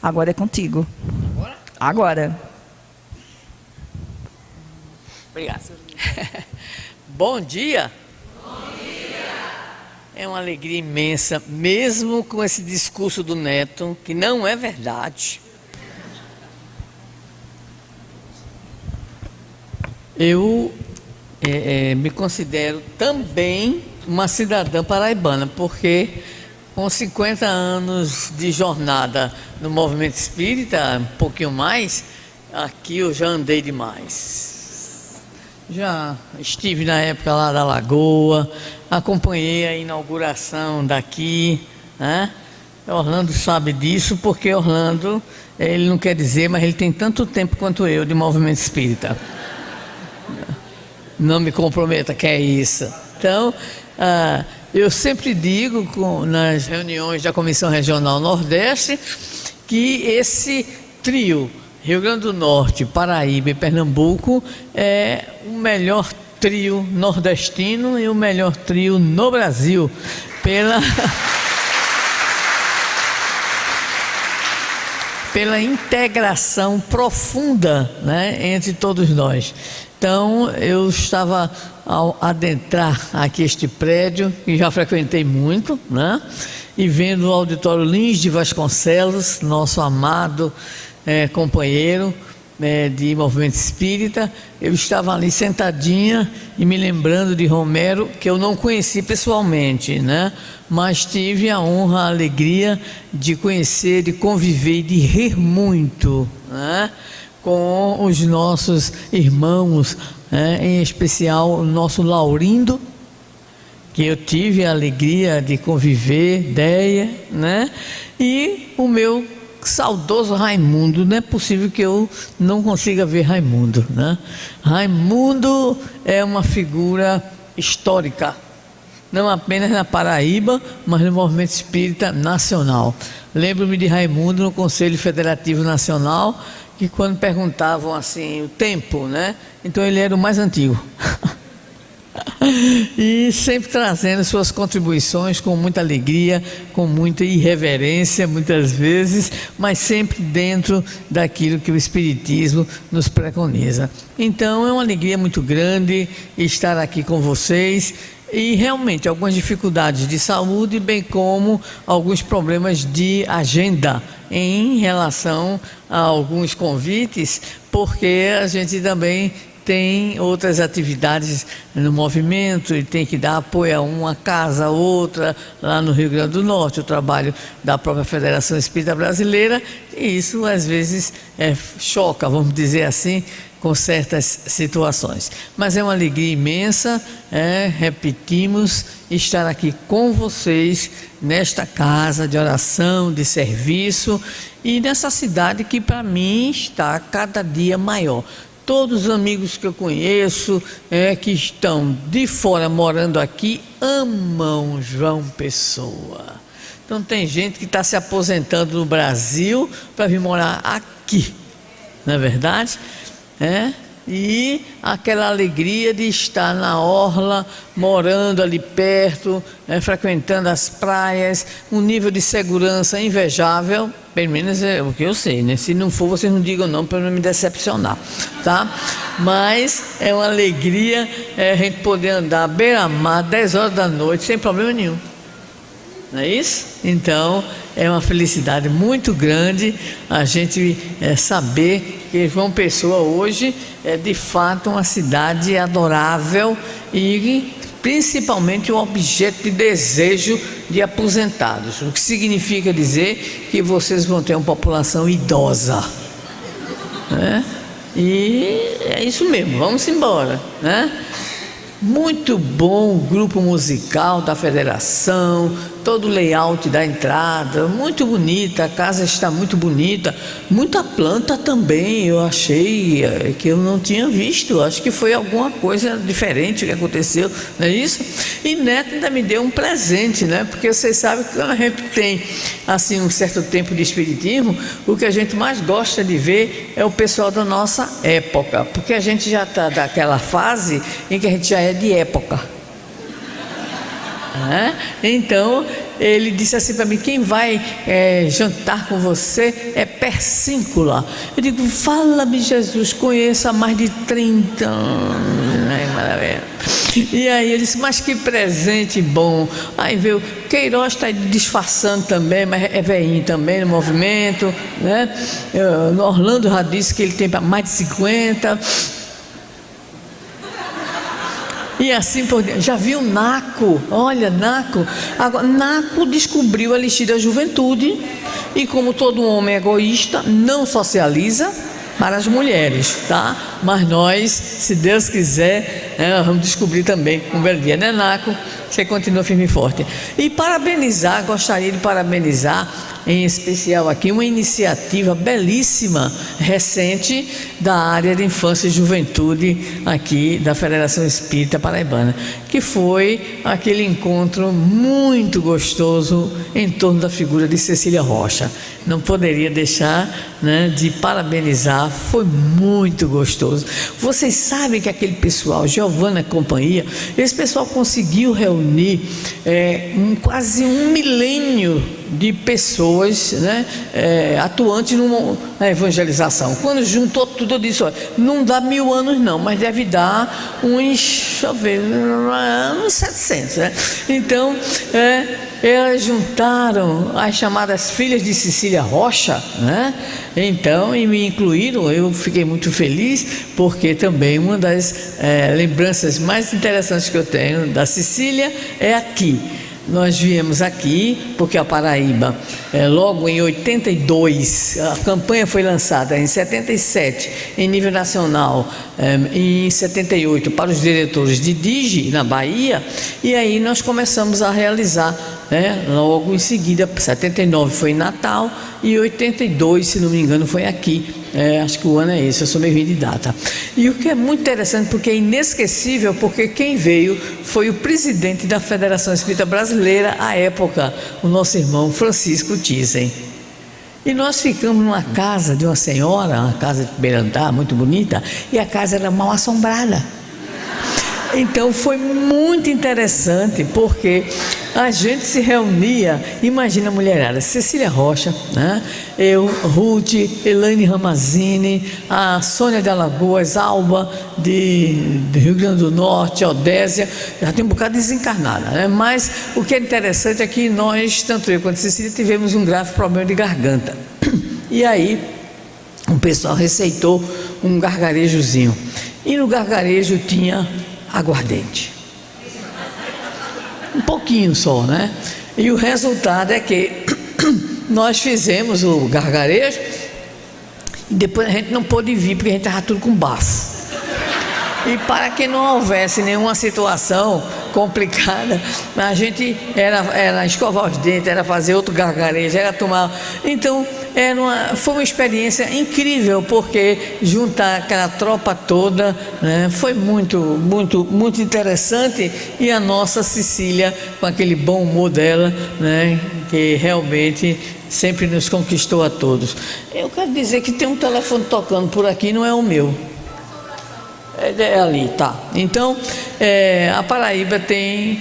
Agora é contigo. Agora. Obrigado. Bom dia. Bom dia. É uma alegria imensa, mesmo com esse discurso do Neto, que não é verdade. Eu me considero também uma cidadã paraibana, porque com 50 anos de jornada no movimento espírita, um pouquinho mais, aqui eu já andei demais. Já estive na época lá da Lagoa, acompanhei a inauguração daqui, né? Orlando sabe disso, porque Orlando, ele não quer dizer, mas ele tem tanto tempo quanto eu de movimento espírita. Não me comprometa, que é isso. Então, eu sempre digo nas reuniões da Comissão Regional Nordeste que esse trio, Rio Grande do Norte, Paraíba e Pernambuco, é o melhor trio nordestino e o melhor trio no Brasil, pela integração profunda, né, entre todos nós. Então, eu estava ao adentrar aqui este prédio, que já frequentei muito, né, e vendo o auditório Lins de Vasconcelos, nosso amado companheiro de movimento espírita, eu estava ali sentadinha e me lembrando de Romero, que eu não conheci pessoalmente, né, mas tive a honra, a alegria de conhecer, de conviver e de rir muito, né, com os nossos irmãos, em especial o nosso Laurindo, que eu tive a alegria de conviver, Deia, né? E o meu saudoso Raimundo. Não é possível que eu não consiga ver Raimundo, né? Raimundo é uma figura histórica, não apenas na Paraíba, mas no movimento espírita nacional. Lembro-me de Raimundo no Conselho Federativo Nacional, que quando perguntavam assim o tempo, né? Então ele era o mais antigo. E sempre trazendo suas contribuições com muita alegria, com muita irreverência muitas vezes, mas sempre dentro daquilo que o Espiritismo nos preconiza. Então é uma alegria muito grande estar aqui com vocês. E realmente algumas dificuldades de saúde, bem como alguns problemas de agenda em relação a alguns convites, porque a gente também tem outras atividades no movimento e tem que dar apoio a uma casa, a outra, lá no Rio Grande do Norte, o trabalho da própria Federação Espírita Brasileira, e isso às vezes choca, vamos dizer assim, com certas situações. Mas é uma alegria imensa, repetimos, estar aqui com vocês nesta casa de oração, de serviço e nessa cidade que para mim está cada dia maior. Todos os amigos que eu conheço, que estão de fora morando aqui, amam João Pessoa. Então tem gente que está se aposentando no Brasil para vir morar aqui, não é verdade? E aquela alegria de estar na orla, morando ali perto, frequentando as praias, um nível de segurança invejável, pelo menos é o que eu sei, né? Se não for, vocês não digam não, para não me decepcionar, tá? Mas é uma alegria a gente poder andar à beira-mar, 10 horas da noite, sem problema nenhum. Não é isso? Então, é uma felicidade muito grande a gente saber que João Pessoa hoje é de fato uma cidade adorável e principalmente um objeto de desejo de aposentados, o que significa dizer que vocês vão ter uma população idosa, né? E é isso mesmo, vamos embora, né? Muito bom o grupo musical da federação, todo o layout da entrada, muito bonita, a casa está muito bonita, muita planta também, eu achei que eu não tinha visto, acho que foi alguma coisa diferente que aconteceu, não é isso? E Neto ainda me deu um presente, né? Porque vocês sabem que quando a gente tem assim um certo tempo de espiritismo, o que a gente mais gosta de ver é o pessoal da nossa época, porque a gente já está daquela fase em que a gente já é de época. Então ele disse assim para mim: quem vai jantar com você é Persíncula. Eu digo: fala-me, Jesus, conheço há mais de 30 anos. Ai, maravilha. E aí ele disse: mas que presente bom. Aí veio Queiroz, está disfarçando também, mas é velhinho também no movimento, né? Orlando já disse que ele tem mais de 50. E assim por diante. Já viu Naco? Olha, Naco. Agora, Naco descobriu a elixir da juventude. E como todo homem egoísta, não socializa para as mulheres, tá? Mas nós, se Deus quiser, vamos descobrir também um belo dia, né, Naco? Você continua firme e forte. E parabenizar, gostaria de parabenizar, em especial aqui, uma iniciativa belíssima, recente, da área de infância e juventude aqui da Federação Espírita Paraibana, que foi aquele encontro muito gostoso em torno da figura de Cecília Rocha. Não poderia deixar, né, de parabenizar, foi muito gostoso. Vocês sabem que aquele pessoal, Giovana e companhia, esse pessoal conseguiu reunir quase 1 milênio de pessoas, né, atuantes na evangelização. Quando juntou tudo, eu disse: olha, não dá 1000 anos não, mas deve dar uns 700, né? Então, elas juntaram as chamadas filhas de Cecília Rocha, né? Então, e me incluíram. Eu fiquei muito feliz, porque também uma das lembranças mais interessantes que eu tenho da Cecília é aqui. Nós viemos aqui porque a Paraíba, logo em 82, a campanha foi lançada em 77, em nível nacional, em 78, para os diretores de DIGI, na Bahia, e aí nós começamos a realizar, logo em seguida. 79 foi em Natal e 82, se não me engano, foi aqui. Acho que o ano é esse, eu sou meio ruim de data. E o que é muito interessante, porque é inesquecível, porque quem veio foi o presidente da Federação Espírita Brasileira à época, o nosso irmão Francisco Thyssen. E nós ficamos numa casa de uma senhora, uma casa de primeiro andar, muito bonita, e a casa era mal assombrada. Então foi muito interessante, porque a gente se reunia. Imagina a mulherada: Cecília Rocha, né? Eu, Ruth, Elaine Ramazini, a Sônia de Alagoas, Alba de Rio Grande do Norte, Odésia, já tem um bocado desencarnada, né? Mas o que é interessante é que nós, tanto eu quanto a Cecília, tivemos um grave problema de garganta. E aí o pessoal receitou um gargarejozinho, e no gargarejo tinha aguardente, um pouquinho só, né? E o resultado é que nós fizemos o gargarejo e depois a gente não pôde vir, porque a gente estava tudo com bafo. E para que não houvesse nenhuma situação complicada, a gente era escovar os dentes, era fazer outro gargarejo, era tomar. Então foi uma experiência incrível, porque juntar aquela tropa toda, né, foi muito, muito, muito interessante. E a nossa Cecília, com aquele bom humor dela, né, que realmente sempre nos conquistou a todos. Eu quero dizer que tem um telefone tocando por aqui, não é o meu. É ali, tá. Então, a Paraíba tem,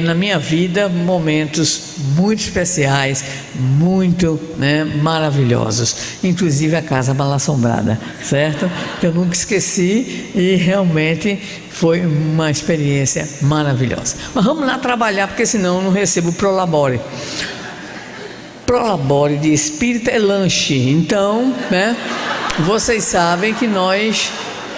na minha vida, momentos muito especiais, muito, né, maravilhosos. Inclusive a Casa Mal Assombrada, certo? Que eu nunca esqueci e realmente foi uma experiência maravilhosa. Mas vamos lá trabalhar, porque senão eu não recebo o Prolabore. Prolabore de espírita é lanche. Então, né, vocês sabem que nós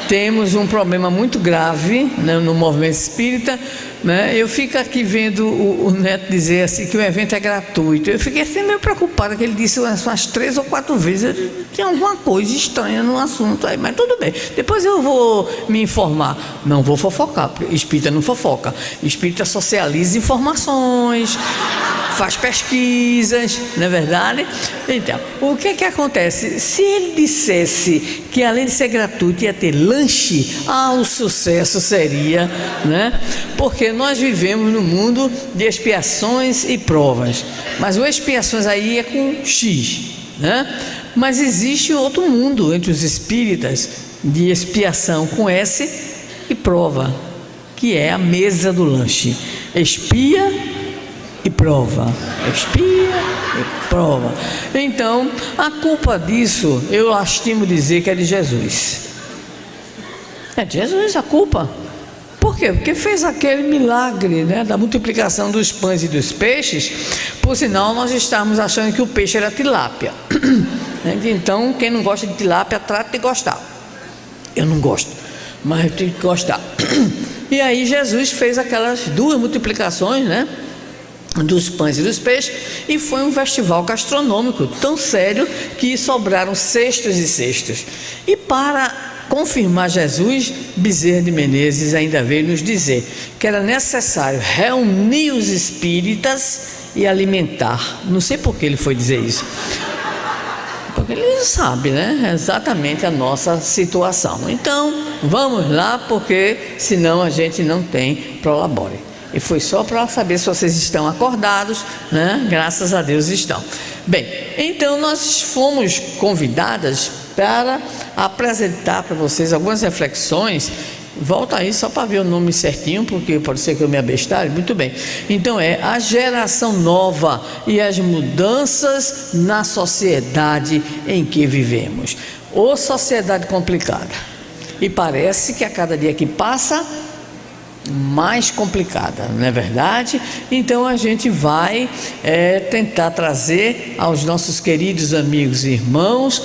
temos um problema muito grave, né, no movimento espírita, né? Eu fico aqui vendo o Neto dizer assim que o evento é gratuito. Eu fiquei assim meio preocupada, que ele disse umas 3 ou 4 vezes. Tem alguma coisa estranha no assunto aí, mas tudo bem, depois eu vou me informar. Não vou fofocar, porque espírita não fofoca. Espírita socializa informações, faz pesquisas, não é verdade? Então, o que acontece? Se ele dissesse que além de ser gratuito ia ter lanche, o sucesso seria, né? Porque nós vivemos num mundo de expiações e provas, mas o expiações aí é com X, né? Mas existe outro mundo entre os espíritas de expiação com S e prova, que é a mesa do lanche. Expia e prova, expia e prova. Então, a culpa disso, eu estimo dizer que é de Jesus. É de Jesus a culpa. Por quê? Porque fez aquele milagre, né, da multiplicação dos pães e dos peixes. Por sinal, nós estávamos achando que o peixe era tilápia. Então, quem não gosta de tilápia, trata de gostar. Eu não gosto, mas eu tenho que gostar. E aí Jesus fez aquelas 2 multiplicações, né, dos pães e dos peixes, e foi um festival gastronômico tão sério que sobraram cestos e cestos. E para confirmar Jesus, Bezerra de Menezes ainda veio nos dizer que era necessário reunir os espíritas e alimentar. Não sei por que ele foi dizer isso, porque ele sabe, né, exatamente a nossa situação. Então, vamos lá, porque senão a gente não tem prolabore. E foi só para saber se vocês estão acordados, né? Graças a Deus estão. Bem, então nós fomos convidadas para apresentar para vocês algumas reflexões. Volta aí só para ver o nome certinho, porque pode ser que eu me abestalhe. Muito bem. Então é a geração nova e as mudanças na sociedade em que vivemos. Ô sociedade complicada. E parece que a cada dia que passa, mais complicada, não é verdade? Então a gente vai tentar trazer aos nossos queridos amigos e irmãos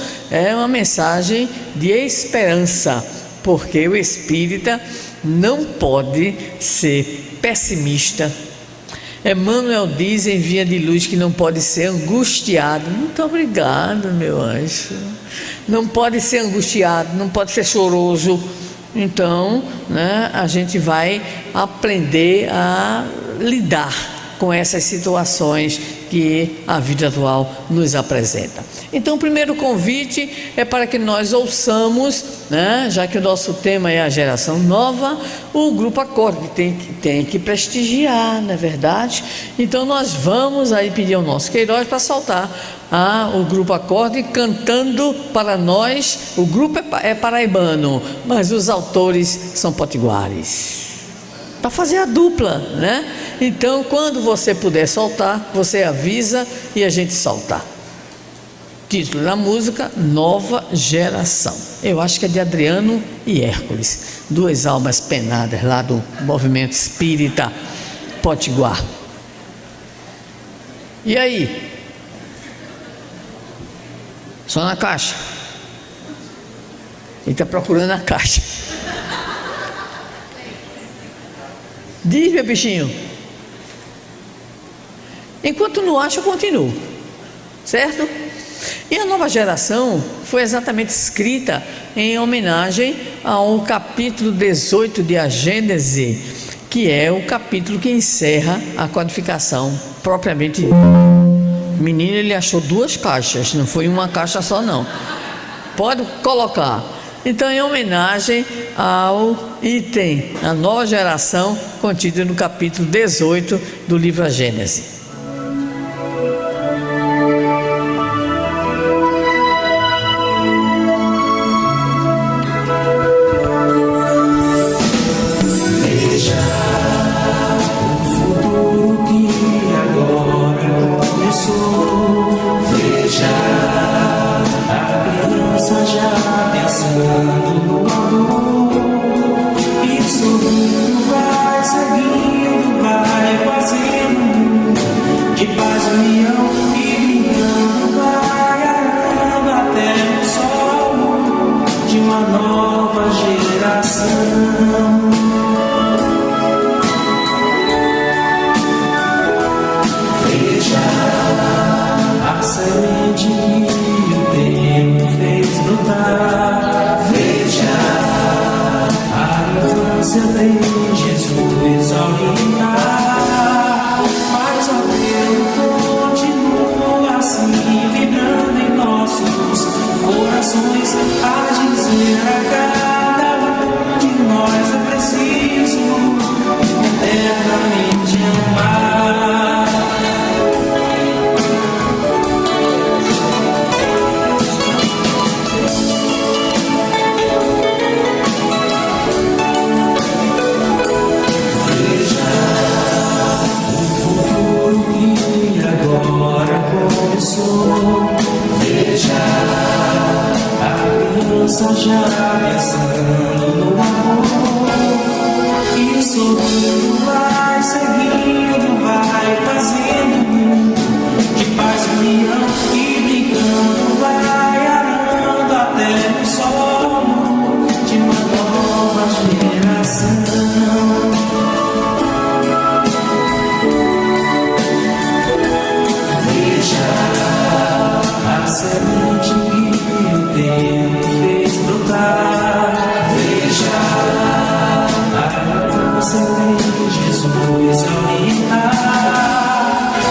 uma mensagem de esperança, porque o espírita não pode ser pessimista. Emmanuel diz em Via de Luz que não pode ser angustiado. Muito obrigado, meu anjo. Não pode ser angustiado, não pode ser choroso. Então, né, a gente vai aprender a lidar com essas situações que a vida atual nos apresenta. Então, o primeiro convite é para que nós ouçamos, né, já que o nosso tema é a geração nova, o Grupo Acorde, que tem que prestigiar, não é verdade? Então, nós vamos aí pedir ao nosso Queiroz para soltar o Grupo Acorde cantando para nós. O grupo é paraibano, mas os autores são potiguares, para fazer a dupla, né? Então, quando você puder soltar, você avisa e a gente solta. Título da música: Nova Geração. Eu acho que é de Adriano e Hércules, 2 almas penadas lá do movimento espírita potiguar. E aí? Só na caixa. Ele está procurando a caixa. Diz, meu bichinho. Enquanto não acha, eu continuo. Certo? E a nova geração foi exatamente escrita em homenagem ao capítulo 18 de A Gênese, que é o capítulo que encerra a codificação propriamente dita. O menino, ele achou 2 caixas, não foi uma caixa só não. Pode colocar. Então, em homenagem ao item, a nova geração, contido no capítulo 18 do livro A Gênese. A dizer a cada um de nós é preciso criança já pensando no amor, e o sorriso vai seguindo, vai fazendo de paz, união, e brincando vai arando até o solo de uma nova geração. A semente que o tempo fez brotar. Veja a semente de Jesus orientar.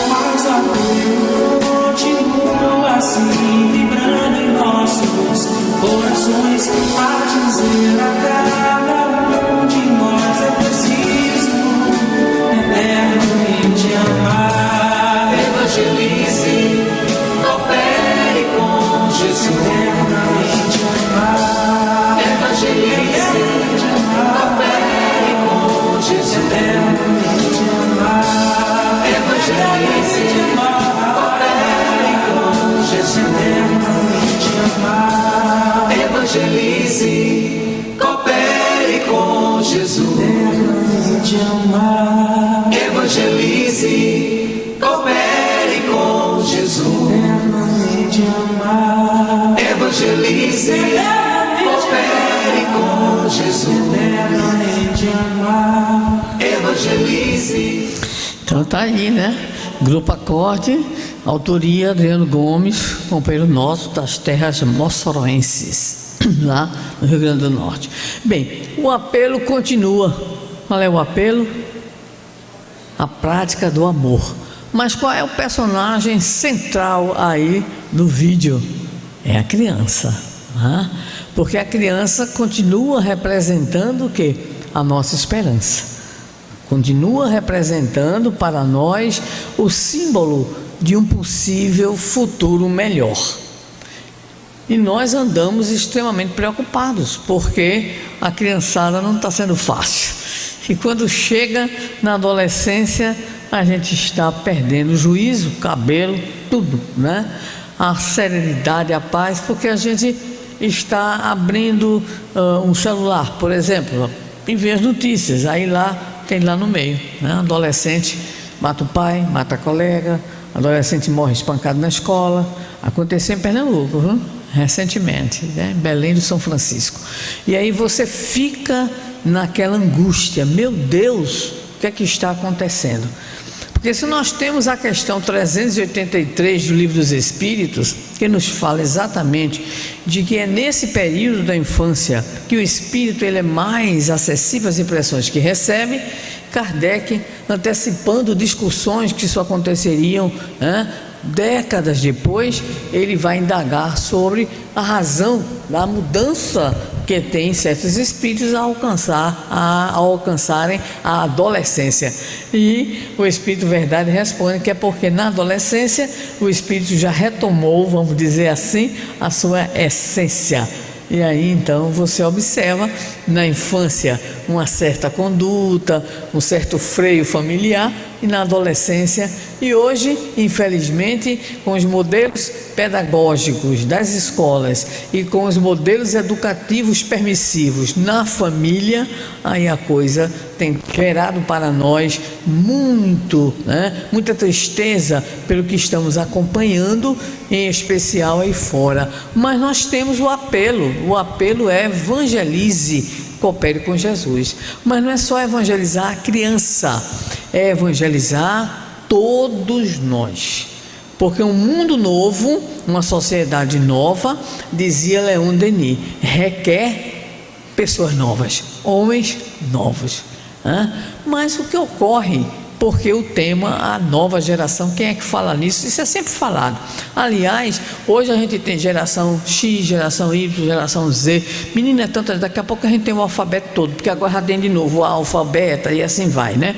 Mas a luz continua assim, vibrando em nossos corações, a dizer a cada um de nós é preciso eternamente amar. Evangelize, coopere com Jesus. Eternamente amar. Evangelize, coopere com Jesus. Eternamente amar. Evangelize, coopere com Jesus. Eternamente amar. Evangelize, coopere com Jesus. Eternamente amar. Evangelize, coopere com Jesus. Eternamente amar. Evangelize, coopere com Jesus. Eternamente amar. Evangelize. Então tá aí, né? Grupo Acorde, autoria Adriano Gomes, companheiro nosso das terras moçoroenses, lá no Rio Grande do Norte. Bem, o apelo continua. Qual é o apelo? A prática do amor. Mas qual é o personagem central aí no vídeo? É a criança, né? Porque a criança continua representando o quê? A nossa esperança. Continua representando para nós o símbolo de um possível futuro melhor. E nós andamos extremamente preocupados, porque a criançada não está sendo fácil. E quando chega na adolescência, a gente está perdendo o juízo, o cabelo, tudo, né? A serenidade, a paz, porque a gente está abrindo um celular, por exemplo, e vê as notícias, aí lá tem lá no meio, né? Adolescente mata o pai, mata a colega, adolescente morre espancado na escola. Aconteceu em Pernambuco, viu? Recentemente, né? Em Belém do São Francisco. E aí você fica naquela angústia, meu Deus, o que é que está acontecendo? Porque se nós temos a questão 383 do Livro dos Espíritos, que nos fala exatamente de que é nesse período da infância que o espírito ele é mais acessível às impressões que recebe, Kardec, antecipando discussões que só aconteceriam, né, décadas depois, ele vai indagar sobre a razão da mudança que tem certos espíritos a alcançarem a adolescência. E o Espírito Verdade responde que é porque na adolescência o espírito já retomou, vamos dizer assim, a sua essência. E aí então você observa na infância uma certa conduta, um certo freio familiar, e na adolescência, e hoje, infelizmente, com os modelos pedagógicos das escolas e com os modelos educativos permissivos na família, aí a coisa tem gerado para nós muita tristeza pelo que estamos acompanhando, em especial aí fora. Mas nós temos o apelo é evangelize, coopere com Jesus. Mas não é só evangelizar a criança, é evangelizar todos nós. Porque um mundo novo, uma sociedade nova, dizia Leon Denis, requer pessoas novas, homens novos. Mas o que ocorre? Porque o tema, a nova geração, quem é que fala nisso? Isso é sempre falado. Aliás, hoje a gente tem geração X, geração Y, geração Z. Menina, é tantas, daqui a pouco a gente tem o alfabeto todo, porque agora já tem de novo o alfabeto e assim vai, né?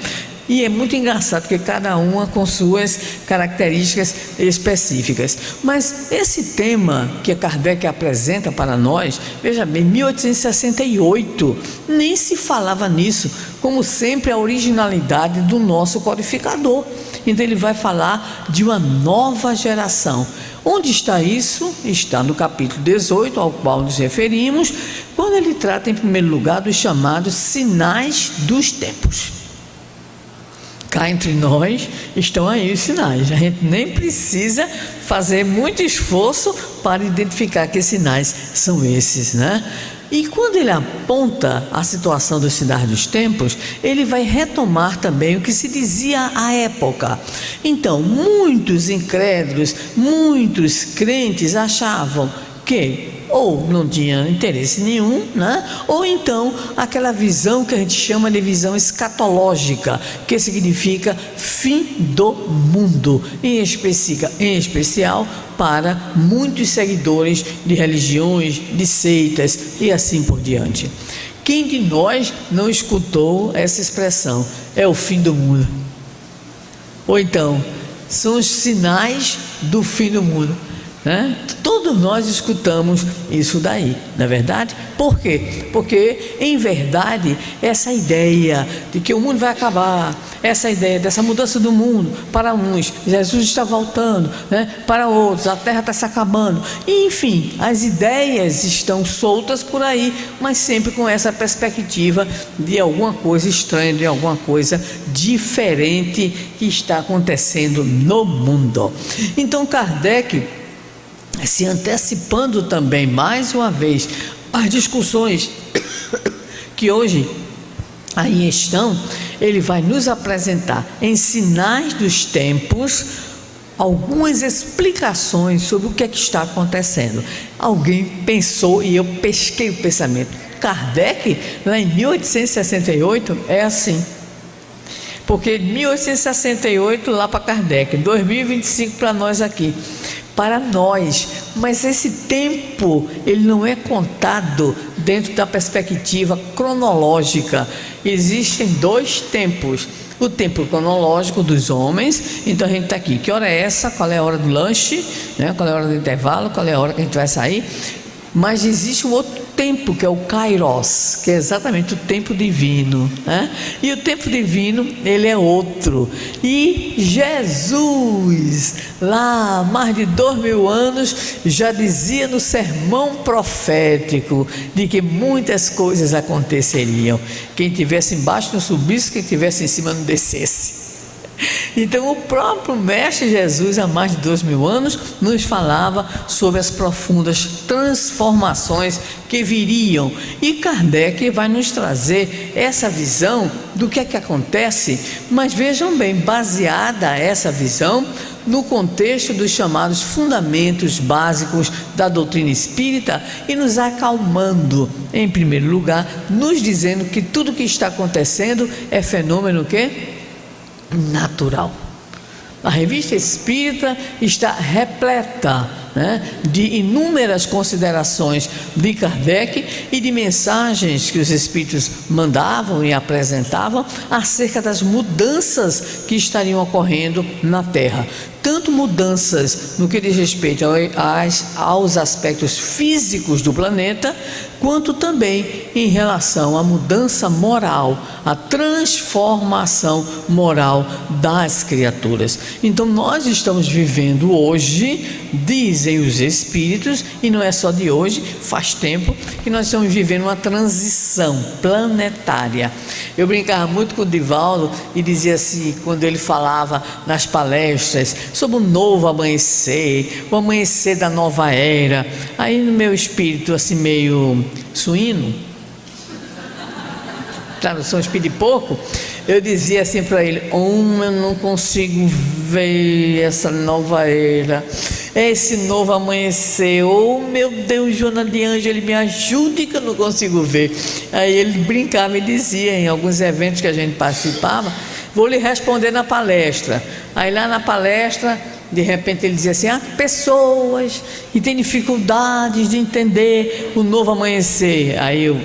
E é muito engraçado, porque cada uma com suas características específicas. Mas esse tema que Kardec apresenta para nós, veja bem, 1868, nem se falava nisso, como sempre a originalidade do nosso codificador. Então ele vai falar de uma nova geração. Onde está isso? Está no capítulo 18, ao qual nos referimos, quando ele trata em primeiro lugar dos chamados sinais dos tempos. Cá entre nós estão aí os sinais. A gente nem precisa fazer muito esforço para identificar que sinais são esses, né? E quando ele aponta a situação dos sinais dos tempos, ele vai retomar também o que se dizia à época. Então, muitos incrédulos, muitos crentes achavam que ou não tinha interesse nenhum, né? Ou então aquela visão que a gente chama de visão escatológica, que significa fim do mundo, em especial para muitos seguidores de religiões, de seitas e assim por diante. Quem de nós não escutou essa expressão? É o fim do mundo. Ou então, são os sinais do fim do mundo, né? Todos nós escutamos isso daí, não é verdade? Por quê? Porque em verdade essa ideia de que o mundo vai acabar, essa ideia dessa mudança do mundo, para uns Jesus está voltando, né? Para outros a terra está se acabando, e, enfim, as ideias estão soltas por aí, mas sempre com essa perspectiva de alguma coisa estranha, de alguma coisa diferente que está acontecendo no mundo. Então Kardec, se antecipando também mais uma vez as discussões que hoje aí estão, ele vai nos apresentar em Sinais dos Tempos algumas explicações sobre o que é que está acontecendo. Alguém pensou, e eu pesquei o pensamento, Kardec lá em 1868 é assim, porque 1868 lá para Kardec, 2025 para nós aqui, para nós, mas esse tempo ele não é contado dentro da perspectiva cronológica. Existem dois tempos: o tempo cronológico dos homens. Então a gente está aqui, que hora é essa? Qual é a hora do lanche, né? Qual é a hora do intervalo? Qual é a hora que a gente vai sair? Mas existe um outro tempo, que é o Kairos, que é exatamente o tempo divino, né? E o tempo divino, ele é outro. E Jesus, lá há mais de 2000 anos, já dizia no sermão profético de que muitas coisas aconteceriam. Quem estivesse embaixo não subisse, quem estivesse em cima não descesse. Então o próprio Mestre Jesus, há mais de 2000 anos, nos falava sobre as profundas transformações que viriam, e Kardec vai nos trazer essa visão do que é que acontece, mas vejam bem, baseada essa visão no contexto dos chamados fundamentos básicos da doutrina espírita, e nos acalmando, em primeiro lugar, nos dizendo que tudo que está acontecendo é fenômeno que natural. A revista Espírita está repleta, né, de inúmeras considerações de Kardec e de mensagens que os Espíritos mandavam e apresentavam acerca das mudanças que estariam ocorrendo na Terra. Tanto mudanças no que diz respeito aos aspectos físicos do planeta, quanto também em relação à mudança moral, à transformação moral das criaturas. Então nós estamos vivendo hoje, dizem os Espíritos, e não é só de hoje, faz tempo que nós estamos vivendo uma transição planetária. Eu brincava muito com o Divaldo e dizia assim, quando ele falava nas palestras sobre o novo amanhecer, o amanhecer da nova era, aí no meu espírito assim meio suíno, tradução espírito de porco, eu dizia assim para ele: eu não consigo ver essa nova era, esse novo amanhecer. Oh meu Deus, Joana de Ângelo, me ajude que eu não consigo ver. Aí ele brincava e dizia, em alguns eventos que a gente participava: vou lhe responder na palestra. Aí lá na palestra, de repente ele dizia assim: pessoas que têm dificuldades de entender o novo amanhecer. Aí eu: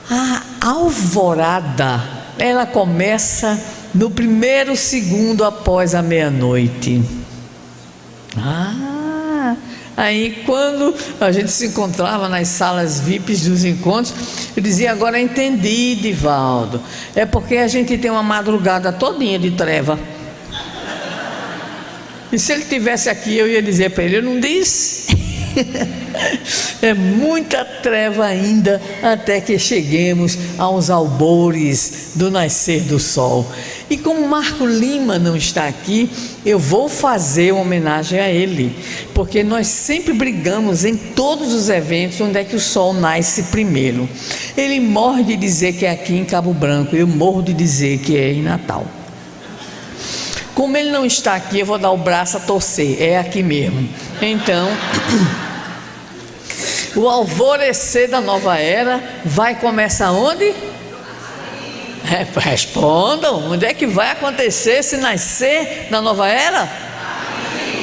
a alvorada, ela começa no primeiro segundo após a meia-noite. Aí quando a gente se encontrava nas salas VIPs dos encontros, eu dizia: agora entendi, Divaldo, é porque a gente tem uma madrugada todinha de treva. E se ele tivesse aqui, eu ia dizer para ele, eu não disse? É muita treva ainda até que cheguemos aos albores do nascer do sol. E como Marco Lima não está aqui, eu vou fazer uma homenagem a ele, porque nós sempre brigamos em todos os eventos onde é que o sol nasce primeiro. Ele morre de dizer que é aqui em Cabo Branco, eu morro de dizer que é em Natal. Como ele não está aqui, eu vou dar o braço a torcer, é aqui mesmo. Então, o alvorecer da nova era vai começar onde? Respondam, onde é que vai acontecer se nascer na nova era?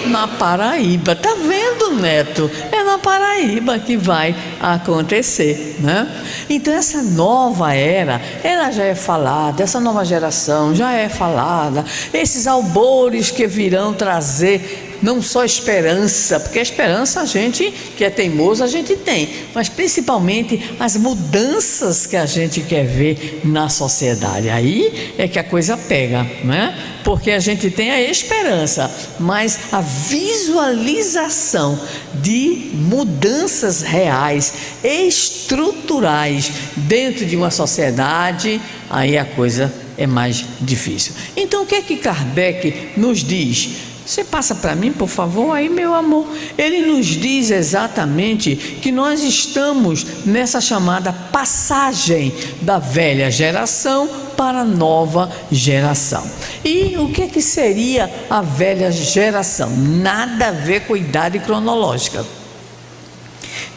Na Paraíba. Tá vendo, Neto? É na Paraíba que vai acontecer, né? Então essa nova era, ela já é falada, essa nova geração já é falada, esses albores que virão trazer não só esperança, porque a esperança a gente que é teimoso a gente tem, mas principalmente as mudanças que a gente quer ver na sociedade. Aí é que a coisa pega, né? Porque a gente tem a esperança, mas a visualização de mudanças reais, estruturais dentro de uma sociedade, aí a coisa é mais difícil. Então o que é que Kardec nos diz? Você passa para mim, por favor, aí, meu amor. Ele nos diz exatamente que nós estamos nessa chamada passagem da velha geração para a nova geração. E o que seria a velha geração? Nada a ver com idade cronológica.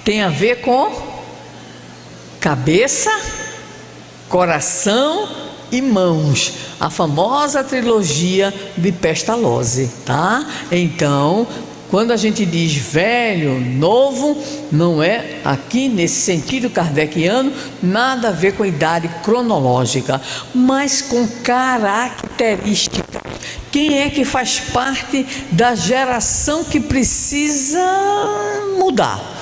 Tem a ver com cabeça, coração e mãos, a famosa trilogia de Pestalozzi, tá? Então, quando a gente diz velho, novo, não é aqui nesse sentido kardeciano, nada a ver com a idade cronológica, mas com característica. Quem é que faz parte da geração que precisa mudar?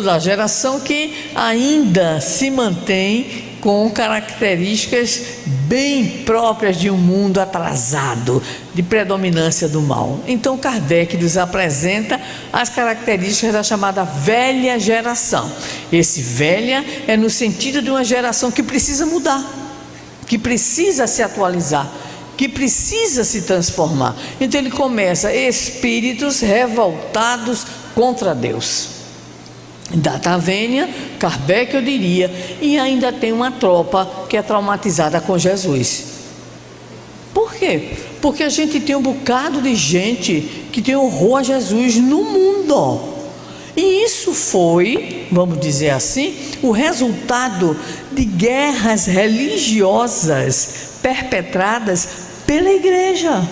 Da geração que ainda se mantém com características bem próprias de um mundo atrasado, de predominância do mal. Então Kardec nos apresenta as características da chamada velha geração. Esse velha é no sentido de uma geração que precisa mudar, que precisa se atualizar, que precisa se transformar. Então ele começa: espíritos revoltados contra Deus. Data vênia, Kardec eu diria, e ainda tem uma tropa que é traumatizada com Jesus. Por quê? Porque a gente tem um bocado de gente que tem horror a Jesus no mundo. E isso foi, vamos dizer assim, o resultado de guerras religiosas perpetradas pela igreja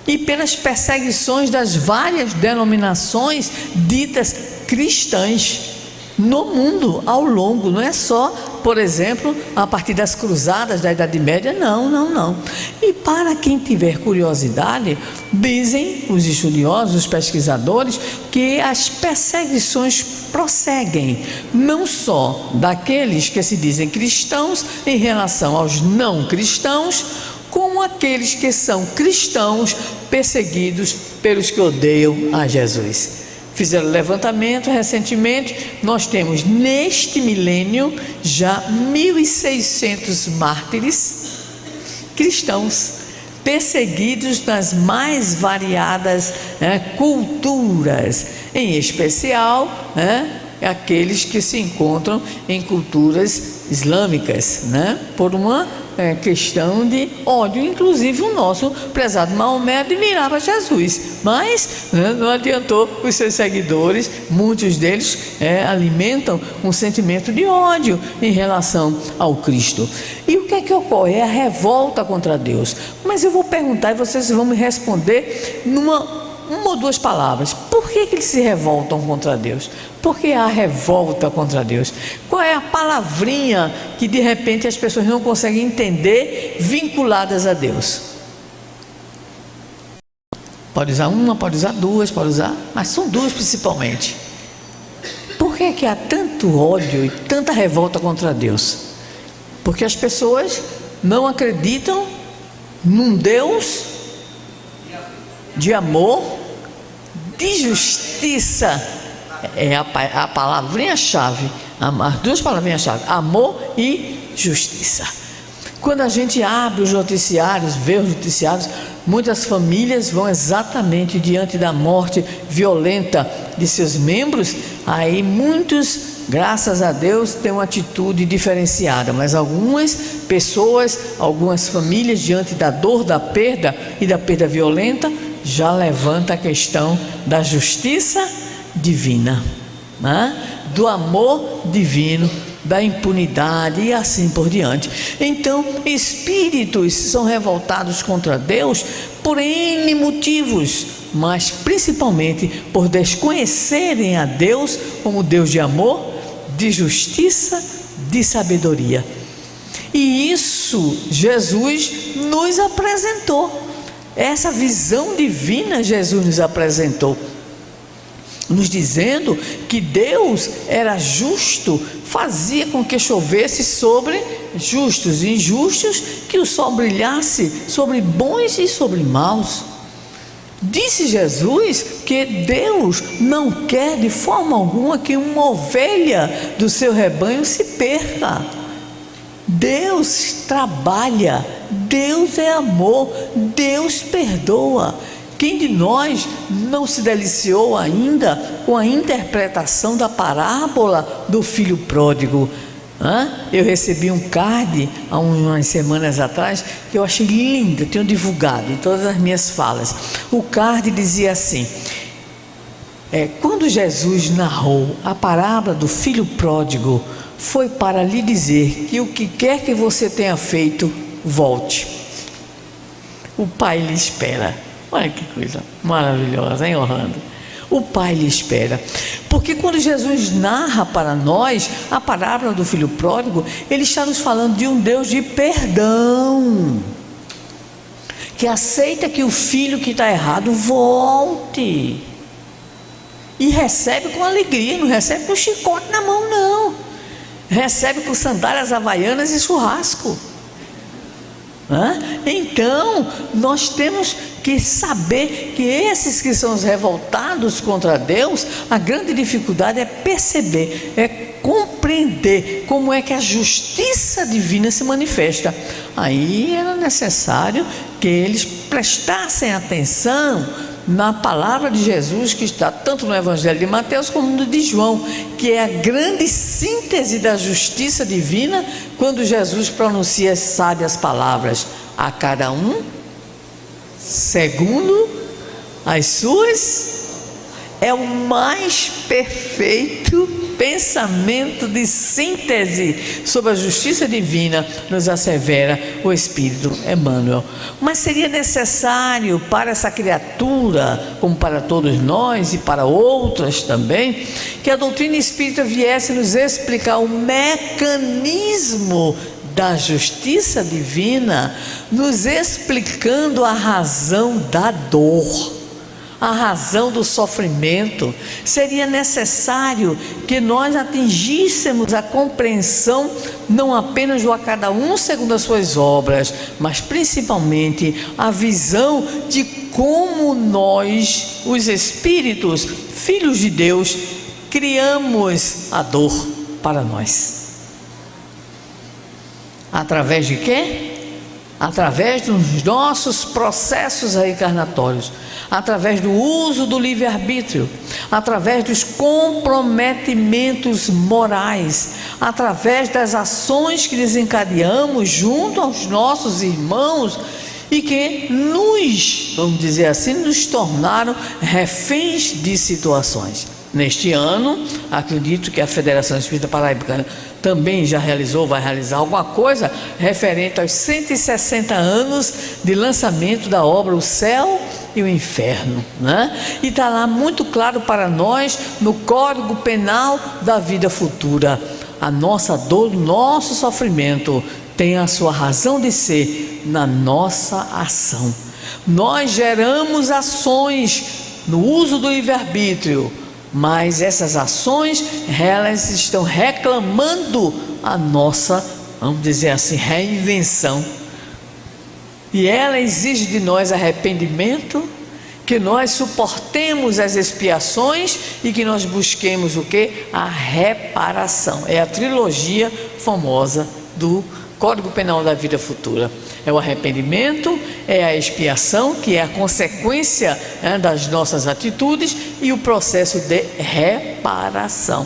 e pelas perseguições das várias denominações ditas cristãs no mundo ao longo. Não é só, por exemplo, a partir das cruzadas da Idade Média, não. E para quem tiver curiosidade, dizem os estudiosos, os pesquisadores, que as perseguições prosseguem, não só daqueles que se dizem cristãos em relação aos não cristãos, como aqueles que são cristãos perseguidos pelos que odeiam a Jesus. Fizeram levantamento recentemente, nós temos neste milênio já 1.600 mártires cristãos perseguidos nas mais variadas culturas, em especial aqueles que se encontram em culturas islâmicas, por uma questão de ódio. Inclusive o nosso prezado Maomé admirava Jesus, mas não adiantou, os seus seguidores, muitos deles alimentam um sentimento de ódio em relação ao Cristo. E o que é que ocorre? É a revolta contra Deus. Mas eu vou perguntar e vocês vão me responder uma ou duas palavras. Por que eles se revoltam contra Deus? Por que há revolta contra Deus? Qual é a palavrinha que de repente as pessoas não conseguem entender vinculadas a Deus? Pode usar uma, pode usar duas, pode usar, mas são duas principalmente. Por que há tanto ódio e tanta revolta contra Deus? Porque as pessoas não acreditam num Deus de amor de justiça é a palavrinha-chave, as duas palavrinhas-chave, amor e justiça. Quando a gente abre os noticiários, vê os noticiários, muitas famílias vão exatamente diante da morte violenta de seus membros. Aí muitos, graças a Deus, têm uma atitude diferenciada, mas algumas pessoas, algumas famílias, diante da dor, da perda e da perda violenta, já levanta a questão da justiça divina, né? Do amor divino, da impunidade e assim por diante. Então, espíritos são revoltados contra Deus por N motivos, mas principalmente por desconhecerem a Deus como Deus de amor, de justiça, de sabedoria. E isso Jesus nos apresentou. Essa visão divina Jesus nos apresentou, nos dizendo que Deus era justo, fazia com que chovesse sobre justos e injustos, que o sol brilhasse sobre bons e sobre maus. Disse Jesus que Deus não quer de forma alguma que uma ovelha do seu rebanho se perca. Deus trabalha, Deus é amor, Deus perdoa. Quem de nós não se deliciou ainda com a interpretação da parábola do filho pródigo? Eu recebi um card há umas semanas atrás que eu achei lindo, eu tenho divulgado em todas as minhas falas. O card dizia assim: quando Jesus narrou a parábola do filho pródigo, foi para lhe dizer que o que quer que você tenha feito, volte. O Pai lhe espera. Olha que coisa maravilhosa, hein, Orlando? O Pai lhe espera. Porque quando Jesus narra para nós a parábola do filho pródigo, Ele está nos falando de um Deus de perdão, que aceita que o filho que está errado volte. E recebe com alegria, não recebe com chicote na mão, não. Recebe com sandálias havaianas e churrasco. Então, nós temos que saber que esses que são os revoltados contra Deus, a grande dificuldade é perceber, é compreender como é que a justiça divina se manifesta. Aí era necessário que eles prestassem atenção na palavra de Jesus, que está tanto no Evangelho de Mateus como no de João, que é a grande síntese da justiça divina, quando Jesus pronuncia as sábias palavras: a cada um segundo as suas. É o mais perfeito pensamento de síntese sobre a justiça divina, nos assevera o Espírito Emmanuel. Mas seria necessário para essa criatura, como para todos nós e para outras também, que a doutrina espírita viesse nos explicar o mecanismo da justiça divina, nos explicando a razão da dor, a razão do sofrimento. Seria necessário que nós atingíssemos a compreensão não apenas do a cada um segundo as suas obras, mas principalmente a visão de como nós, os espíritos, filhos de Deus, criamos a dor para nós. Através de quê? Através dos nossos processos reencarnatórios, através do uso do livre-arbítrio, através dos comprometimentos morais, através das ações que desencadeamos junto aos nossos irmãos e que nos, vamos dizer assim, nos tornaram reféns de situações. Neste ano, acredito que a Federação Espírita Paraibana também já realizou, vai realizar alguma coisa referente aos 160 anos de lançamento da obra O Céu e o Inferno, né? E está lá muito claro para nós, no Código Penal da Vida Futura, a nossa dor, o nosso sofrimento tem a sua razão de ser na nossa ação. Nós geramos ações no uso do livre-arbítrio, mas essas ações, elas estão reclamando a nossa, vamos dizer assim, reinvenção. E ela exige de nós arrependimento, que nós suportemos as expiações e que nós busquemos o quê? A reparação. É a trilogia famosa do Código Penal da Vida Futura. É o arrependimento, é a expiação, que é a consequência, né, das nossas atitudes, e o processo de reparação.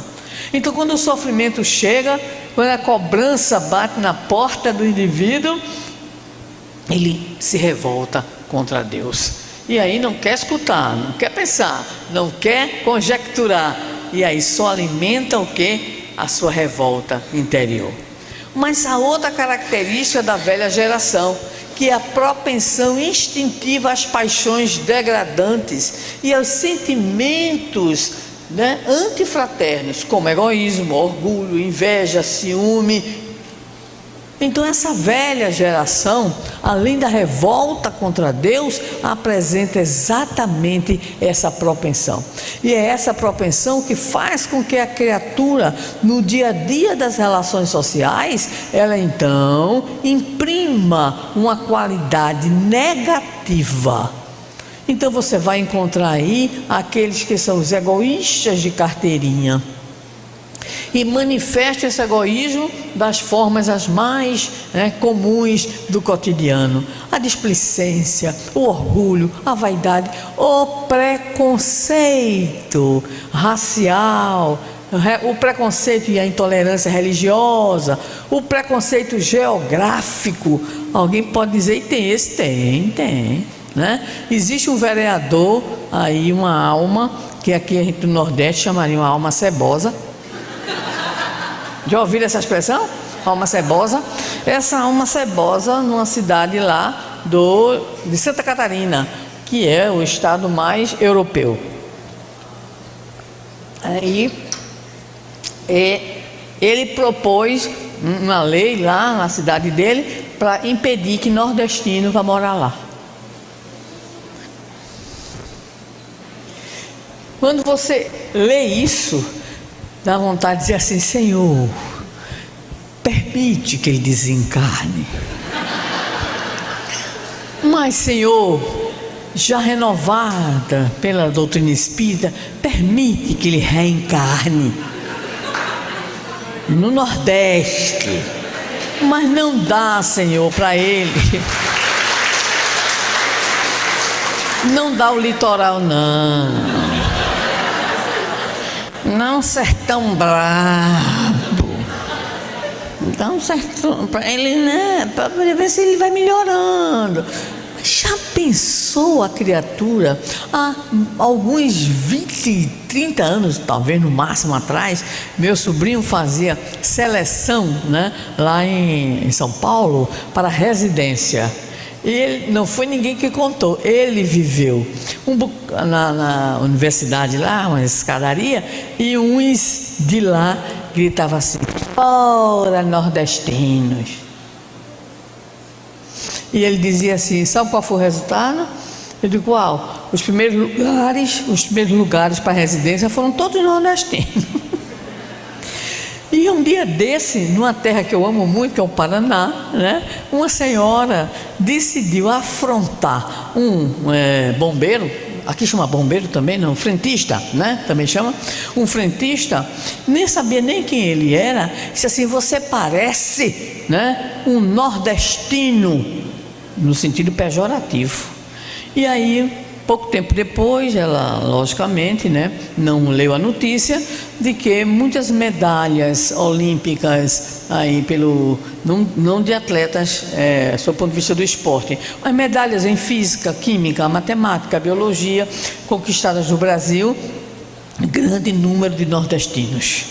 Então, quando o sofrimento chega, quando a cobrança bate na porta do indivíduo, ele se revolta contra Deus. E aí não quer escutar, não quer pensar, não quer conjecturar. E aí só alimenta o quê? A sua revolta interior. Mas a outra característica da velha geração, que é a propensão instintiva às paixões degradantes e aos sentimentos, né, antifraternos, como egoísmo, orgulho, inveja, ciúme. Então essa velha geração, além da revolta contra Deus, apresenta exatamente essa propensão. E é essa propensão que faz com que a criatura, no dia a dia das relações sociais, ela então imprima uma qualidade negativa. Então você vai encontrar aí aqueles que são os egoístas de carteirinha, e manifesta esse egoísmo das formas as mais, né, comuns do cotidiano: a displicência, o orgulho, a vaidade, o preconceito racial, o preconceito e a intolerância religiosa, o preconceito geográfico. Alguém pode dizer, e tem esse? Tem, né? Existe um vereador aí, uma alma, que aqui a gente no Nordeste chamaria uma alma cebosa. Já ouviram essa expressão? Alma cebosa. Essa alma cebosa, numa cidade lá de Santa Catarina, que é o estado mais europeu. Aí ele propôs uma lei lá na cidade dele para impedir que nordestino vá morar lá. Quando você lê isso, dá vontade de dizer assim: Senhor, permite que ele desencarne. Mas, Senhor, já renovada pela doutrina espírita, permite que ele reencarne no Nordeste. Mas não dá, Senhor, para ele. Não dá o litoral, não. Não sertão brabo. Então, sertão para ele, né? Para ver se ele vai melhorando. Mas já pensou a criatura há alguns 20, 30 anos, talvez no máximo atrás, meu sobrinho fazia seleção, né, lá em São Paulo para residência. Ele, não foi ninguém que contou, ele viveu na universidade lá, uma escadaria, e uns de lá gritavam assim: fora nordestinos. E ele dizia assim: sabe qual foi o resultado? Eu digo: qual? Os primeiros lugares para residência foram todos nordestinos. E um dia desse, numa terra que eu amo muito, que é o Paraná, né, uma senhora decidiu afrontar um bombeiro, aqui chama bombeiro também, não, frentista, né, também chama, um frentista, nem sabia nem quem ele era, disse assim: você parece, né, um nordestino, no sentido pejorativo. E aí, pouco tempo depois, ela, logicamente, né, não leu a notícia de que muitas medalhas olímpicas, aí não de atletas, sob o ponto de vista do esporte, mas medalhas em física, química, matemática, biologia, conquistadas no Brasil, grande número de nordestinos.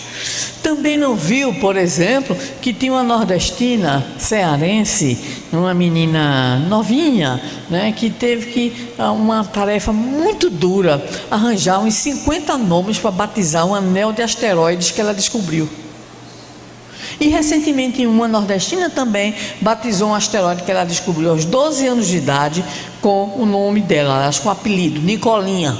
Também não viu, por exemplo, que tinha uma nordestina cearense, uma menina novinha, né, que teve que, uma tarefa muito dura, arranjar uns 50 nomes para batizar um anel de asteroides que ela descobriu. E recentemente uma nordestina também batizou um asteroide que ela descobriu aos 12 anos de idade com o nome dela, acho que com o apelido, Nicolinha,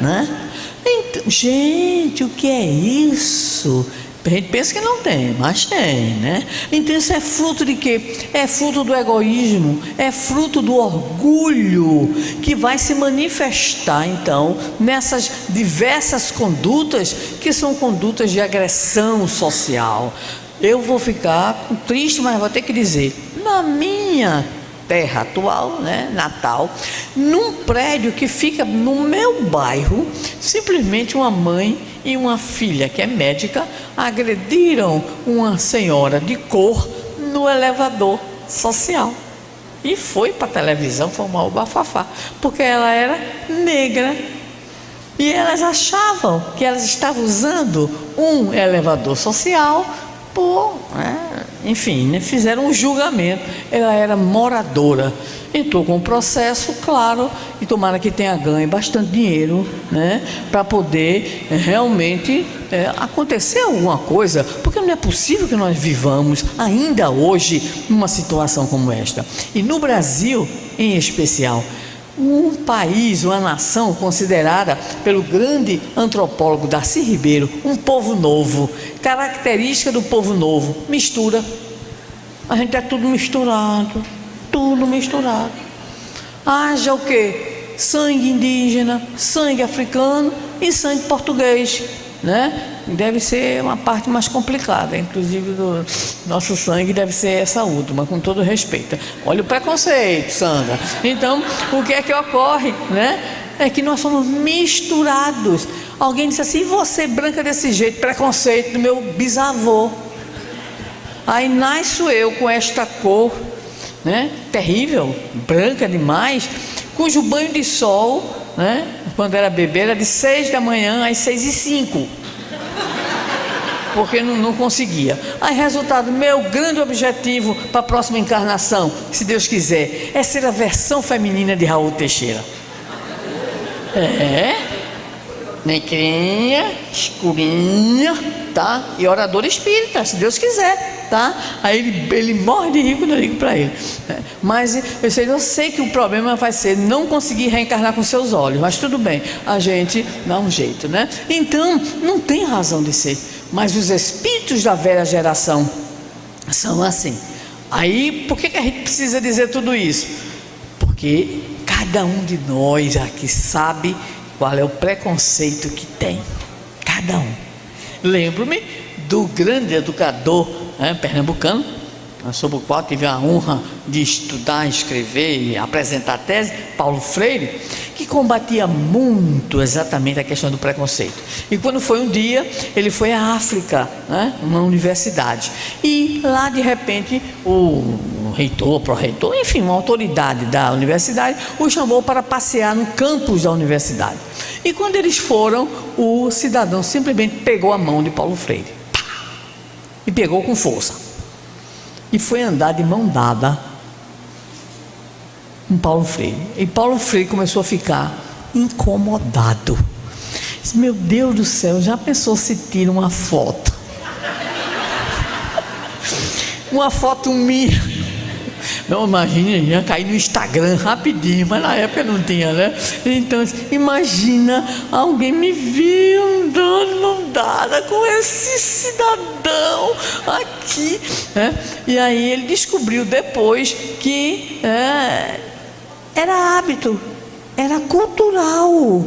né? Então, gente, o que é isso? A gente pensa que não tem, mas tem, né? Então isso é fruto de quê? É fruto do egoísmo, é fruto do orgulho, que vai se manifestar então nessas diversas condutas que são condutas de agressão social. Eu vou ficar triste, mas vou ter que dizer, na minha terra atual, né, natal, num prédio que fica no meu bairro, simplesmente uma mãe e uma filha que é médica agrediram uma senhora de cor no elevador social e foi para a televisão formar o bafafá, porque ela era negra e elas achavam que elas estavam usando um elevador social por, enfim, né, fizeram um julgamento. Ela era moradora, entrou com o processo, claro, e tomara que tenha ganho bastante dinheiro, né, para poder realmente acontecer alguma coisa, porque não é possível que nós vivamos ainda hoje numa situação como esta. E no Brasil, em especial, um país, uma nação considerada pelo grande antropólogo Darcy Ribeiro um povo novo. Característica do povo novo: mistura. A gente é tudo misturado, tudo misturado. Haja o quê? Sangue indígena, sangue africano e sangue português, né? Deve ser uma parte mais complicada, inclusive do nosso sangue deve ser essa última, com todo respeito. Olha o preconceito, Sandra. Então, o que é que ocorre, né? É que nós somos misturados. Alguém disse assim: e você branca desse jeito? Preconceito do meu bisavô. Aí nasço eu com esta cor, né, terrível, branca demais, cujo banho de sol, né, quando era bebê, era de 6 da manhã às 6h05, porque não conseguia. Aí, resultado, meu grande objetivo para a próxima encarnação, se Deus quiser, é ser a versão feminina de Raul Teixeira. Negrinha, escurinha, tá? E orador espírita, se Deus quiser, tá? Aí ele morre de rir quando eu ligo para ele. Mas eu sei que o problema vai ser não conseguir reencarnar com seus olhos, mas tudo bem, a gente dá um jeito, né? Então, não tem razão de ser. Mas os espíritos da velha geração são assim. Aí, por que a gente precisa dizer tudo isso? Porque cada um de nós aqui sabe qual é o preconceito que tem. Cada um. Lembro-me do grande educador pernambucano, sobre o qual tive a honra de estudar, escrever e apresentar a tese, Paulo Freire, que combatia muito exatamente a questão do preconceito. E quando foi um dia, ele foi à África, uma universidade, e lá de repente o reitor, pró-reitor, enfim, uma autoridade da universidade o chamou para passear no campus da universidade. E quando eles foram, o cidadão simplesmente pegou a mão de Paulo Freire, e pegou com força, e foi andar de mão dada com Paulo Freire. E Paulo Freire começou a ficar incomodado. Disse: meu Deus do céu, já pensou se tira uma foto? Uma foto minha. Não, imagina, ia cair no Instagram rapidinho, mas na época não tinha, né? Então, imagina, alguém me viu andando mão dada com esse cidadão aqui, né? E aí ele descobriu depois que era hábito, era cultural.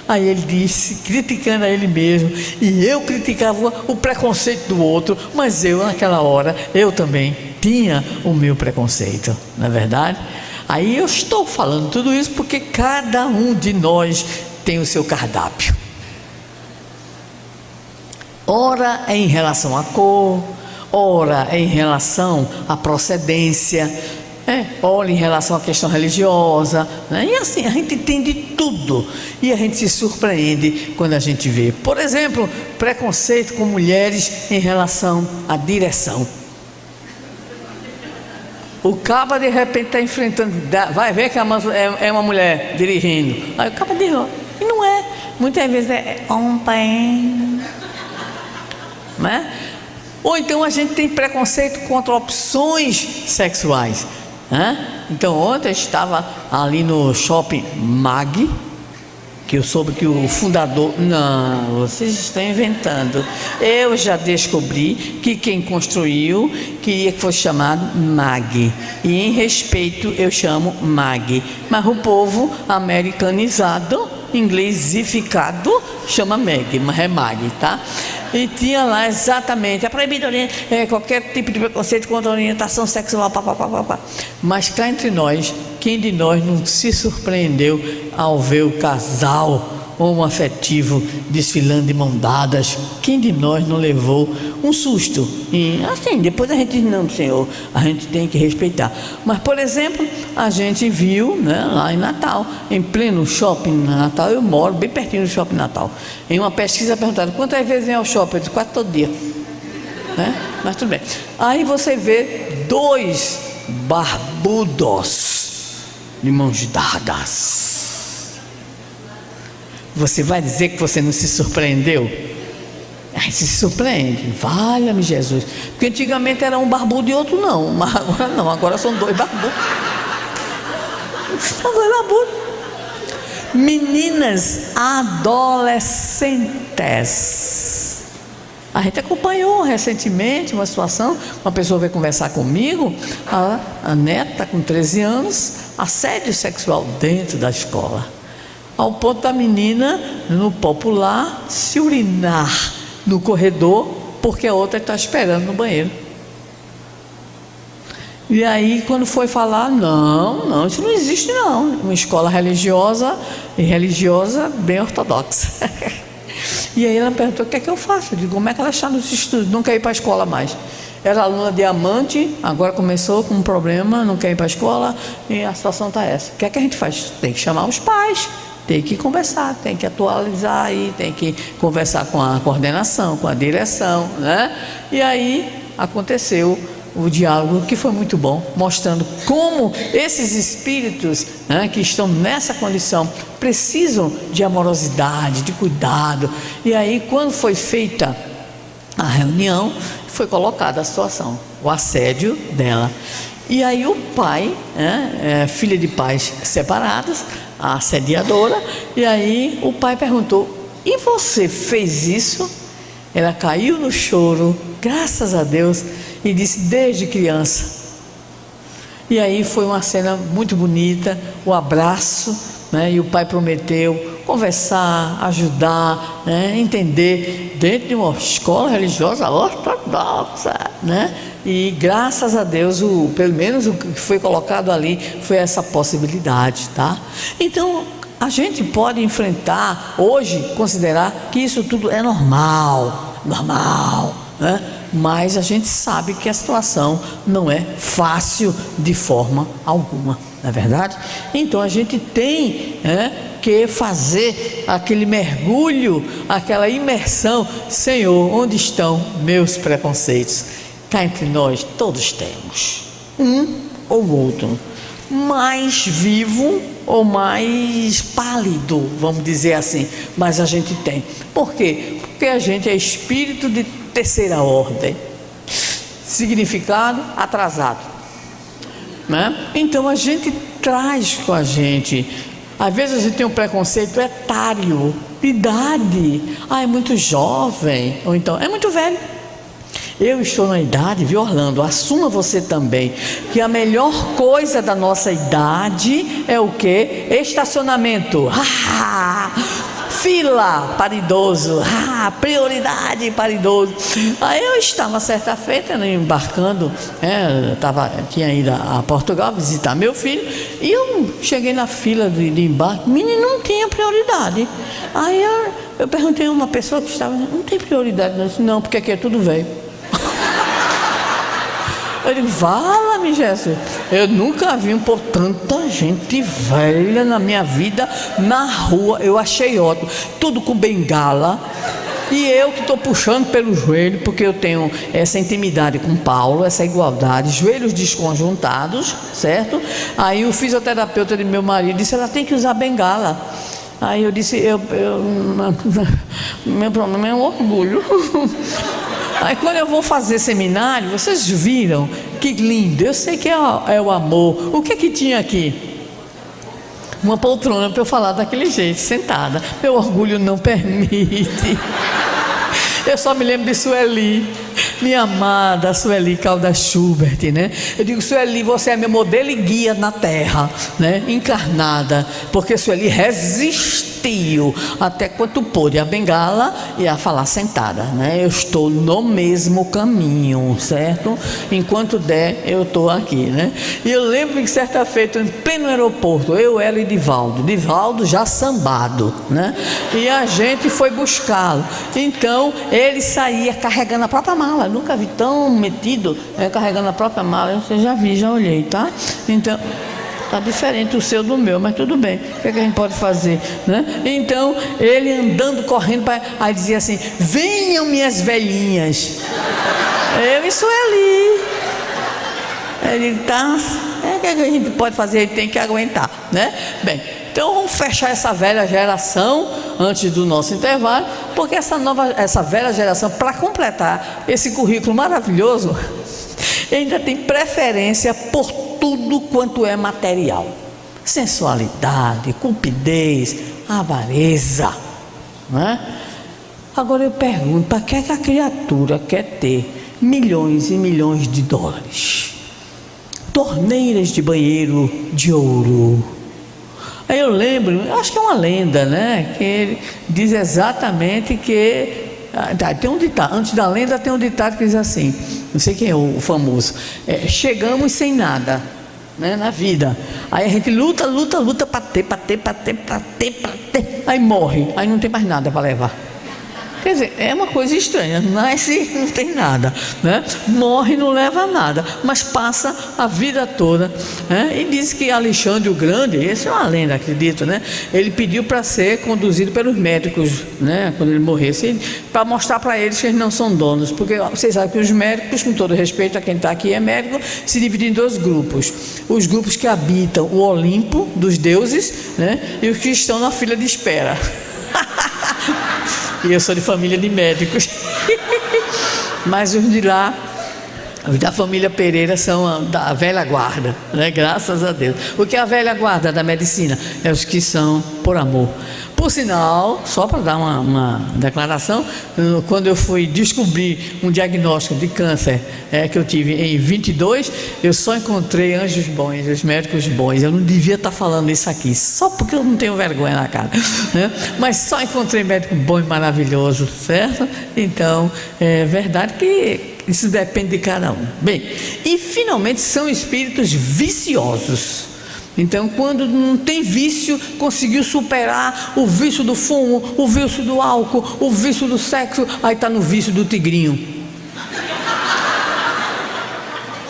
Aí ele disse, criticando a ele mesmo, e eu criticava o preconceito do outro, mas eu naquela hora, eu também tinha o meu preconceito, não é verdade? Aí eu estou falando tudo isso porque cada um de nós tem o seu cardápio. Ora é em relação à cor, ora é em relação à procedência, ora em relação à questão religiosa, né? E assim, a gente tem de tudo. E a gente se surpreende quando a gente vê, por exemplo, preconceito com mulheres em relação à direção. O caba de repente está enfrentando, vai ver que é uma mulher dirigindo. Aí o caba diz, e não é. Muitas vezes é homem, né? Ou então a gente tem preconceito contra opções sexuais, né? Então ontem eu estava ali no shopping Mag, que eu soube que o fundador... Não, vocês estão inventando. Eu já descobri que quem construiu queria que fosse chamado MAG. E em respeito eu chamo MAG. Mas o povo americanizado, inglesificado, chama MEG, mas é MAG, tá? E tinha lá exatamente a proibida qualquer tipo de preconceito contra a orientação sexual, pá. Mas cá entre nós, quem de nós não se surpreendeu ao ver o casal homoafetivo desfilando de mão dadas? Quem de nós não levou um susto? E assim, depois a gente diz, não, senhor, a gente tem que respeitar. Mas, por exemplo, a gente viu, né, lá em Natal, em pleno shopping Natal, eu moro bem pertinho do shopping Natal, em uma pesquisa perguntaram, quantas vezes vem ao shopping? Eu disse, 4 todo dia, né? Mas tudo bem. Aí você vê 2 barbudos de mãos dadas. Você vai dizer que você não se surpreendeu? Aí se surpreende, valha-me Jesus. Porque antigamente era um barbudo e outro não, mas agora não, agora são 2 barbudos. São 2 barbudos. Meninas adolescentes. A gente acompanhou recentemente uma situação, uma pessoa veio conversar comigo, a neta com 13 anos, assédio sexual dentro da escola. Ao ponto da menina, no popular, se urinar no corredor, porque a outra está esperando no banheiro. E aí, quando foi falar, não, isso não existe não. Uma escola religiosa, e religiosa bem ortodoxa. E aí ela perguntou, o que é que eu faço? Eu digo, como é que ela está nos estudos? Não quer ir para a escola mais. Era aluna diamante, agora começou com um problema, não quer ir para a escola, e a situação está essa. O que é que a gente faz? Tem que chamar os pais. Tem que conversar, tem que atualizar aí, tem que conversar com a coordenação, com a direção, né? E aí aconteceu o diálogo, que foi muito bom, mostrando como esses espíritos, né, que estão nessa condição precisam de amorosidade, de cuidado. E aí, quando foi feita a reunião, foi colocada a situação, o assédio dela. E aí o pai, né, filha de pais separados, a assediadora, e aí o pai perguntou, e você fez isso? Ela caiu no choro, graças a Deus, e disse, desde criança. E aí foi uma cena muito bonita, o abraço, né, e o pai prometeu conversar, ajudar, né, entender, dentro de uma escola religiosa ortodoxa, né? E graças a Deus, pelo menos o que foi colocado ali foi essa possibilidade, tá? Então, a gente pode enfrentar, hoje, considerar que isso tudo é normal, né? Mas a gente sabe que a situação não é fácil de forma alguma, não é verdade? Então, a gente tem, que fazer aquele mergulho, aquela imersão. Senhor, onde estão meus preconceitos? Cá entre nós, todos temos, um ou outro, mais vivo ou mais pálido, vamos dizer assim, mas a gente tem. Por quê? Porque a gente é espírito de terceira ordem, significado atrasado, né? Então a gente traz com a gente, às vezes a gente tem um preconceito etário, de idade, é muito jovem, ou então é muito velho. Eu estou na idade, viu, Orlando? Assuma você também, que a melhor coisa da nossa idade é o quê? Estacionamento. Fila para idoso. Prioridade para idoso. Aí eu estava certa feita, né, embarcando, tinha ido a Portugal visitar meu filho, e eu cheguei na fila de embarque, menino, não tinha prioridade. Aí eu perguntei a uma pessoa que estava, não tem prioridade? Eu disse, não, porque aqui é tudo velho. Eu digo, vala-me Jesus, eu nunca vi tanta gente velha na minha vida na rua. Eu achei ótimo, tudo com bengala, e eu que estou puxando pelo joelho, porque eu tenho essa intimidade com Paulo, essa igualdade, joelhos desconjuntados, certo? Aí o fisioterapeuta de meu marido disse, ela tem que usar bengala. Aí eu disse, meu problema é o orgulho. Aí quando eu vou fazer seminário, vocês viram que lindo, eu sei que é o amor. O que tinha aqui? uma poltrona para eu falar daquele jeito, sentada. Meu orgulho não permite. Eu só me lembro de Sueli, minha amada Sueli Caldas Schubert, né? Eu digo, Sueli, você é meu modelo e guia na terra, né? Encarnada, porque Sueli resistiu até quanto pôde a bengala e a falar sentada, né? Eu estou no mesmo caminho, certo? Enquanto der, eu estou aqui, né? E eu lembro que certa feita, em pleno aeroporto, eu, ela e Divaldo já sambado, né? E a gente foi buscá-lo. Então, ele saía carregando a própria mala. Eu nunca vi tão metido, carregando a própria mala. Eu já vi, já olhei, tá? Então, tá diferente o seu do meu, mas tudo bem. O que é que a gente pode fazer, né? Então, ele andando, correndo, aí dizia assim: venham minhas velhinhas. Eu e Sueli. Ele tá. O que é que a gente pode fazer? Ele tem que aguentar, né? Bem, então vamos fechar essa velha geração antes do nosso intervalo, porque essa velha geração, para completar esse currículo maravilhoso, ainda tem preferência por tudo quanto é material: sensualidade, cupidez, avareza, né? Agora eu pergunto, para que a criatura quer ter milhões e milhões de dólares, torneiras de banheiro de ouro? Aí eu lembro, acho que é uma lenda, né? Que ele diz exatamente que tem um ditado, antes da lenda tem um ditado que diz assim, não sei quem é o famoso, chegamos sem nada, né, na vida. Aí a gente luta para ter, aí morre, aí não tem mais nada para levar. Quer dizer, é uma coisa estranha, nasce não tem nada, né? Morre não leva nada, mas passa a vida toda, né? E diz que Alexandre o Grande, essa é uma lenda, acredito, né? Ele pediu para ser conduzido pelos médicos, né? Quando ele morresse, para mostrar para eles que eles não são donos, porque vocês sabem que os médicos, com todo respeito a quem está aqui é médico, se dividem em dois grupos: os grupos que habitam o Olimpo dos deuses, né? E os que estão na fila de espera. E eu sou de família de médicos. Mas os de lá, os da família Pereira, são da velha guarda, né? Graças a Deus. O que é a velha guarda da medicina? É os que são por amor. Por sinal, só para dar uma declaração, quando eu fui descobrir um diagnóstico de câncer que eu tive em 22, eu só encontrei anjos bons, os médicos bons. Eu não devia estar falando isso aqui, só porque eu não tenho vergonha na cara, né? Mas só encontrei médico bom e maravilhoso, certo? Então, é verdade que isso depende de cada um. Bem, e finalmente são espíritos viciosos. Então, quando não tem vício, conseguiu superar o vício do fumo, o vício do álcool, o vício do sexo, aí está no vício do tigrinho.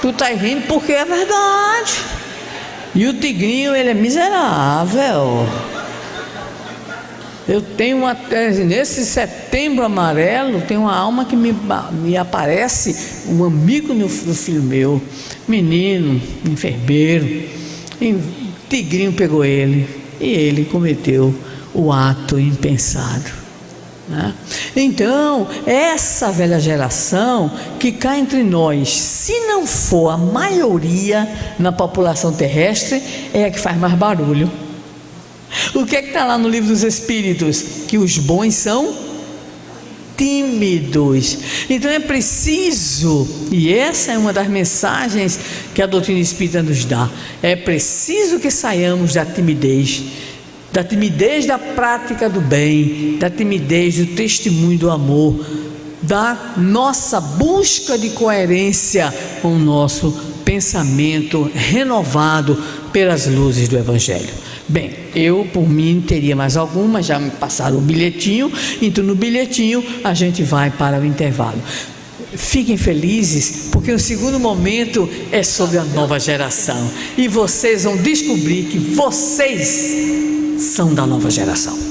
Tu está rindo porque é verdade. E o tigrinho, ele é miserável. Eu tenho nesse setembro amarelo, tem uma alma que me aparece, um amigo do filho meu, menino, enfermeiro. Tigrinho pegou ele e ele cometeu o ato impensado, né? Então, essa velha geração que cá entre nós, se não for a maioria na população terrestre, é a que faz mais barulho. O que é que está lá no livro dos Espíritos? Que os bons são tímidos. Então é preciso, e essa é uma das mensagens que a doutrina espírita nos dá, é preciso que saiamos da timidez da prática do bem, da timidez do testemunho do amor, da nossa busca de coerência com o nosso pensamento renovado pelas luzes do Evangelho. Bem, eu por mim teria mais algumas, já me passaram o bilhetinho, então no bilhetinho a gente vai para o intervalo. Fiquem felizes, porque o segundo momento é sobre a nova geração, e vocês vão descobrir que vocês são da nova geração.